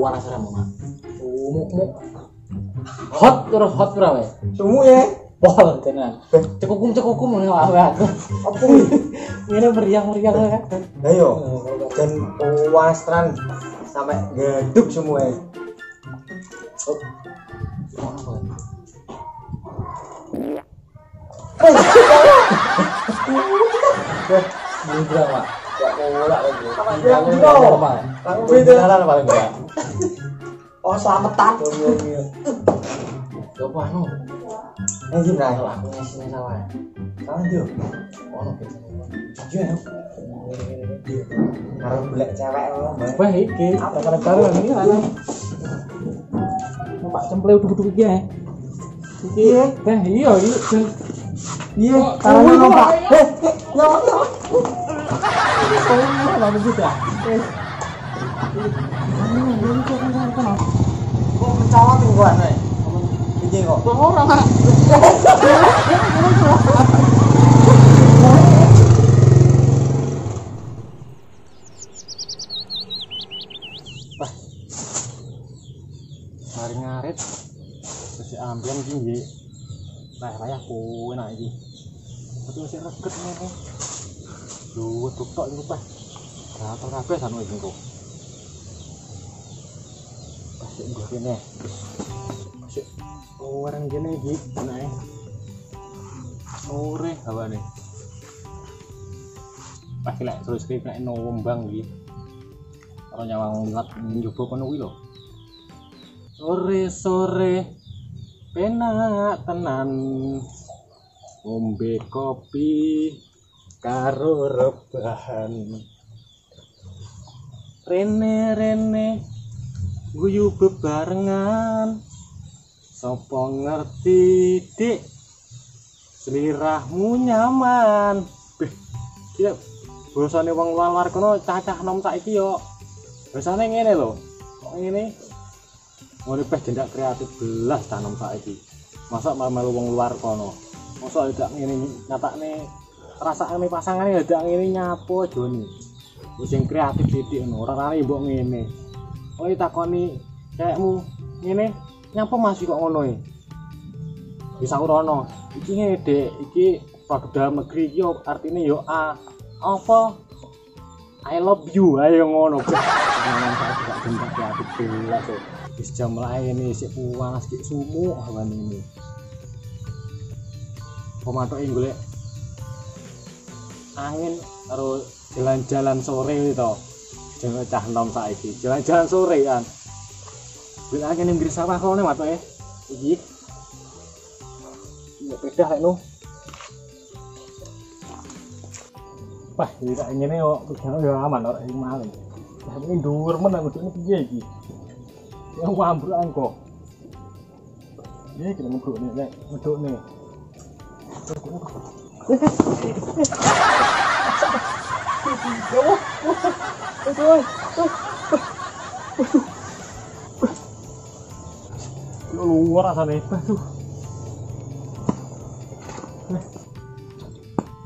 Panas ramo mak. Muk. Hot ora wae. Sumu ya. Pol tenan. Cekukum ngene wae aku. Apa Ngene meriang kan. ayo dan puastran sampai geduk semua ya. Mudra mak. Gak pola lagi. Normal. Jalan paling enggak. Oh selamatan. Coba anu. Ini nah Aku ngasih sawah. kan dia. Ono biasa. Iya. Karo golek cewek lo, Mbak. Wah iki karo ini ana. Pak cemple uduk-uduk iki ae. Iki iya iki. Iya, karena numpak. Yo. Lalu juga. Kok mencolot gua nih. Iki kok. Orang ah. Wah. Mari ngarit. Terus ambian iki nggih. Rayah ku enak iki. Betul sik reget ngene. Lho, tok iki, Pak. Gatel kabeh sanu iki kok. Pasik nggo kene. Pasik orang kene iki enak. Sore hawane. Pas lek terus nek nombang iki. Karo nyawang liwat njobo kono kuwi lho. Sore penak tenan ngombe kopi karo rebahan rene guyu bebarengan sapa ngerti dik sliramu nyaman beh iki bosone wong luar kono cacah nom saiki yo biasane ngene lho kok ngene ngene peh jendak kreatif belas tanom saiki masa melu wong luar kono masa ndak ngene nyatakne rasane pasangane ndak ngene nyapo jone wis sing kreatif sithik ngono ora rane mbok ngene kowe takoni kayakmu ngene nyapa masih kok ngono e bisa urono iki ngene Dek iki produk dalam negeri iki artine yo apa I love you ayo ngono nang saiki gak jendak kreatif belas wis jam laene sik puas sik sumuk awan ini pemantau golek angin karo jalan-jalan sore itu jangan cah nom saiki jalan-jalan sore kan golek angin ning sawah kene matoke iki ya pedah lek no wah iki kok ngene kok yo aman ora ing maling tapi dhuwur men aku ini piye iki ya wambrukan kok iki kena medhukne nek medhukne luar rasane tuh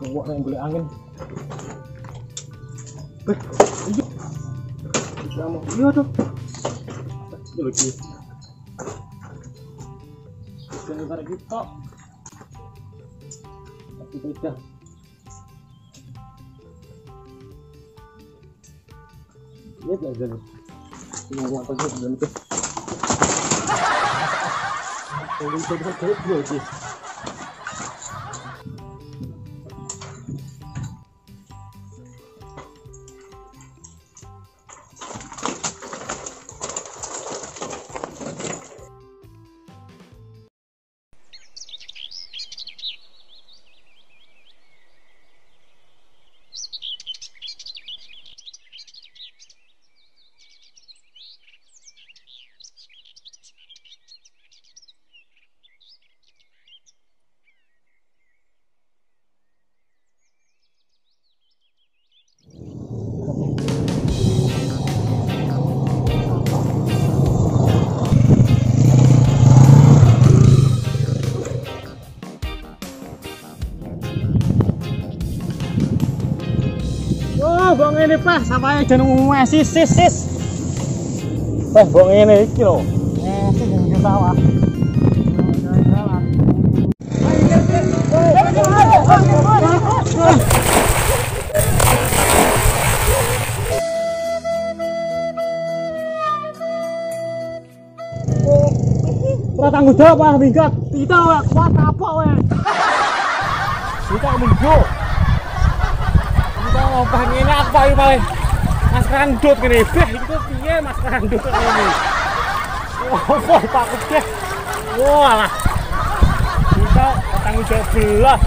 kok nek golek angin iya tuh lagi jangan tarik kita tapi beda ya belajar ini mau apa sih dan itu kalau bisa terus dulu sih ngene Pak, sampai jeneng sis. Pak, mbok ngene iki lho. Sis ning sawah. Ora tanggung jawab Pak, minggat. Kita kuat apa wae. Kita minggu. Kita ngopah ngene apa iki paling. Mas Randut ngene. Beh, itu piye Mas Randut ngene. Wah, Pak Kudeh. Walah. Kita tanggung jawab belas.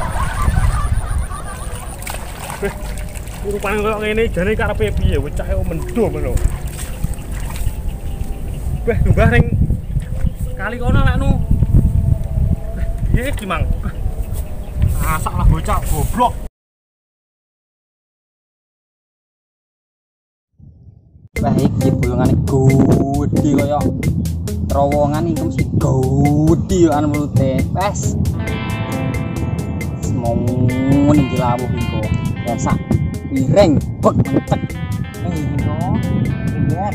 Beh, urupane koyo ngene jane karepe piye? Wecah e mendom lho. Beh, tunggah ring kali kono lek nu. Piye iki, Mang? Masak lah bocah goblok. Wah iki bolongane gede kaya terowongan iki mesti gede anu mulute. Wes. Semono iki lawuh iki. Biasa piring bek mencek. Iyo. Lihat.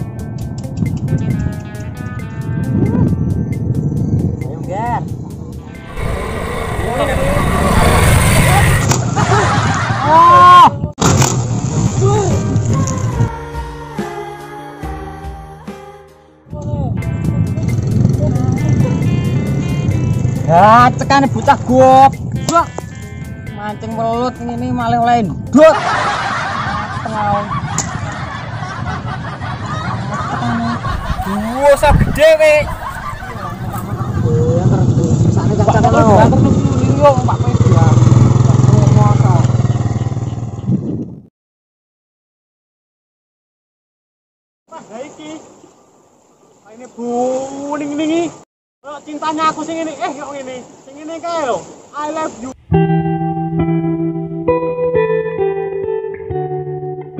Ayo, Ger. Ya, tekane bocah goblok. Mancing welut ngene malah oleh ndut. Tengah. Duo sak gede we. Ya terus sane kaca Terus lho. yo Pak Media. Wah, iki. Ini buning iki. Cintanya aku sing ngene, kok ngene. Sing ngene kae lho. I love you.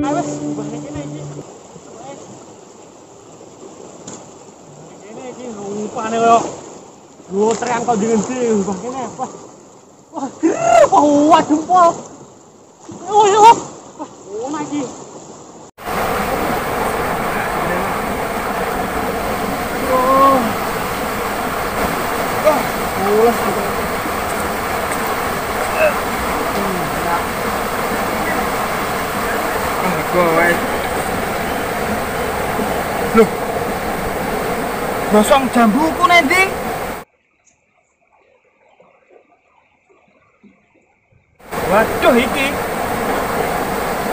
Ayo, bahane ngene iki. Ngene iki rupane koyo lu terang kok dingendi, mbah kene. Wah. Wah, jempol. Wah, oh iki. Pulas gitu. Guys. Loh. Gosong jambuku nanti. Waduh iki.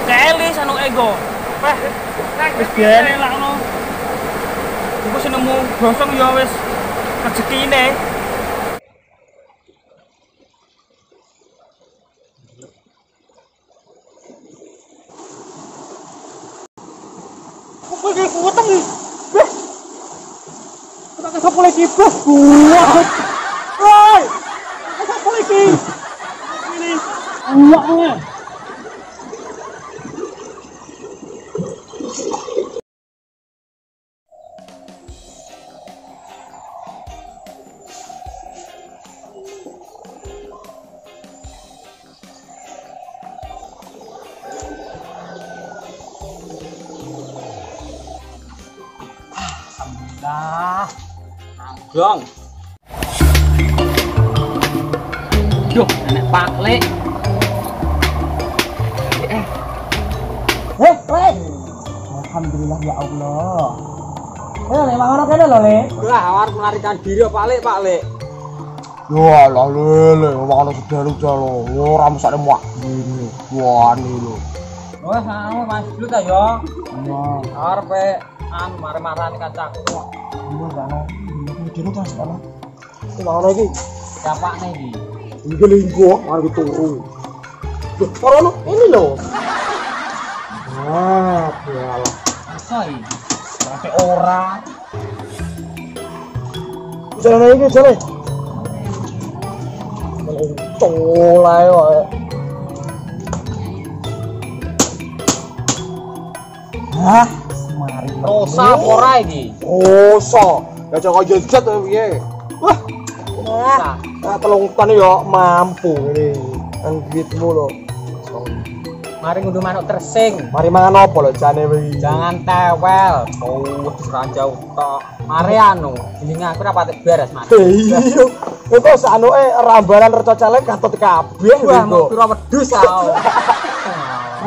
Celis anu ego. Wis biyen lakno. Iku senemu gosong ya wis rezekine. Kuwi kuweteng. Beh. Kita kesapu lagi, beh. Kuat. Woi. Kesapu lagi. Ini. Uangnya. Dah, anggong. Duh, nenek Pak Le. Alhamdulillah ya Allah. Le mangono kene lho, Le. Lah, arep melarikan diri Pak Le, Pak Le. Yo alah Le, mangono sedalo-sedalo. Ora mesake muak ngene. Wani lho. Wes anu Mas Blut ta yo. Iya. Arepe anu mare-marani kancaku. Iya kan. Dino pas ana. Mangono iki. Capakne iki. Iki linggo arep turu. Loh, ora ini lho. Ah, bialah. Iso iki. Sampai ora. Jane iki jane. Tolae wae. Hah, mari. Rosa apa ora iki? Rosa. Ya jangan jejet to piye. Wah. Nah, telung tan yo mampu ini. Anggitmu lho. Mari ngunduh manuk tersing. Mari mangan apa lho jane iki? Jangan tewel. Oh, wis ranjau tok. Mari anu, giling aku ora patek beres, Mas. Iya. Engko sanuke rambaran reca celek katut kabeh Wah, mau engko. pira wedhus kau.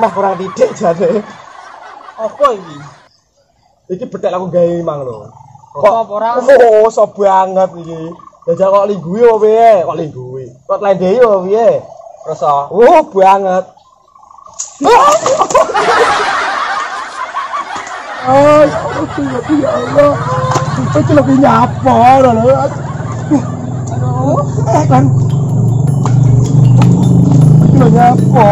Mah kurang titik jane. Apa iki? Iki betek aku gawe mang lho. Kok ora? Oh, so banget iki. Jajal kok lingguwi opo piye? Kok lingguwi. Kok lendhehi opo piye? Rasa. Oh, banget. Oh, ya Allah. Itu lagi nyapa lho. Aduh, kan. Itu nyapa.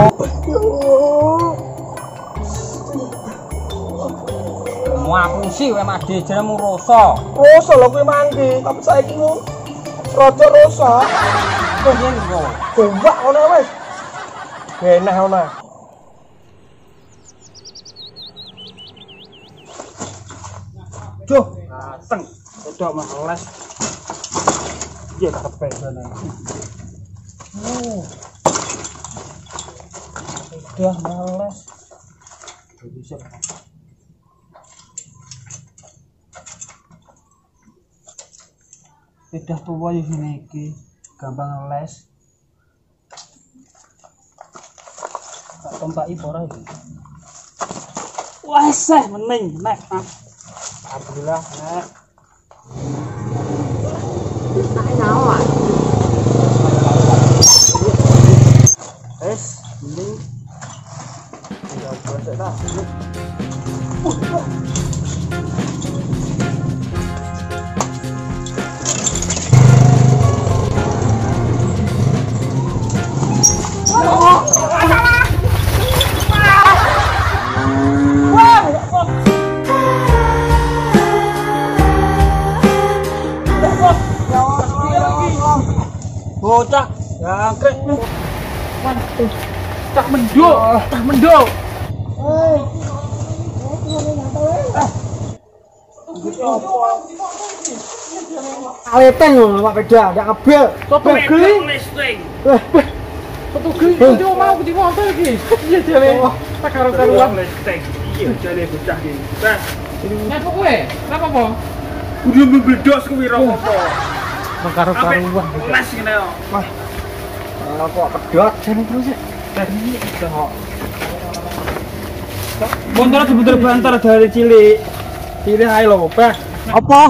Mau aku sih wae Mas jenengmu Rosa. Rosa lho kuwi mangki, tapi saiki mu rada rosa. Kok yen kok. Gombak ngono wis. Genah ngono. Duh, dateng. Udah males. Iya kepen sana. Udah males. Bisa. Udah tua ya sini iki, gampang les. Tak tompaki ora iki. Wes mending nek. Alhamdulillah nek. Tak nyawa. Wes mending. Ya proses dah. Bocah, jangkrik. Waduh, tak mendok. Aweten lho Pak Peda, ndak kebel. Sopo geli? Sopo geli? Yo mau di motor iki. Iya jare. Tak karo-karuan listeng. Iya jare bocah iki. Nah, Kenapa kowe? Kenapa apa? kudu mbledos kuwi ra apa. Karo-karuan. Les ngene yo. Wah. Kok pedot jane terus ya. Tadi kok. Motor diputer banter dari cilik. Cilik ae lho, Pak. Apa?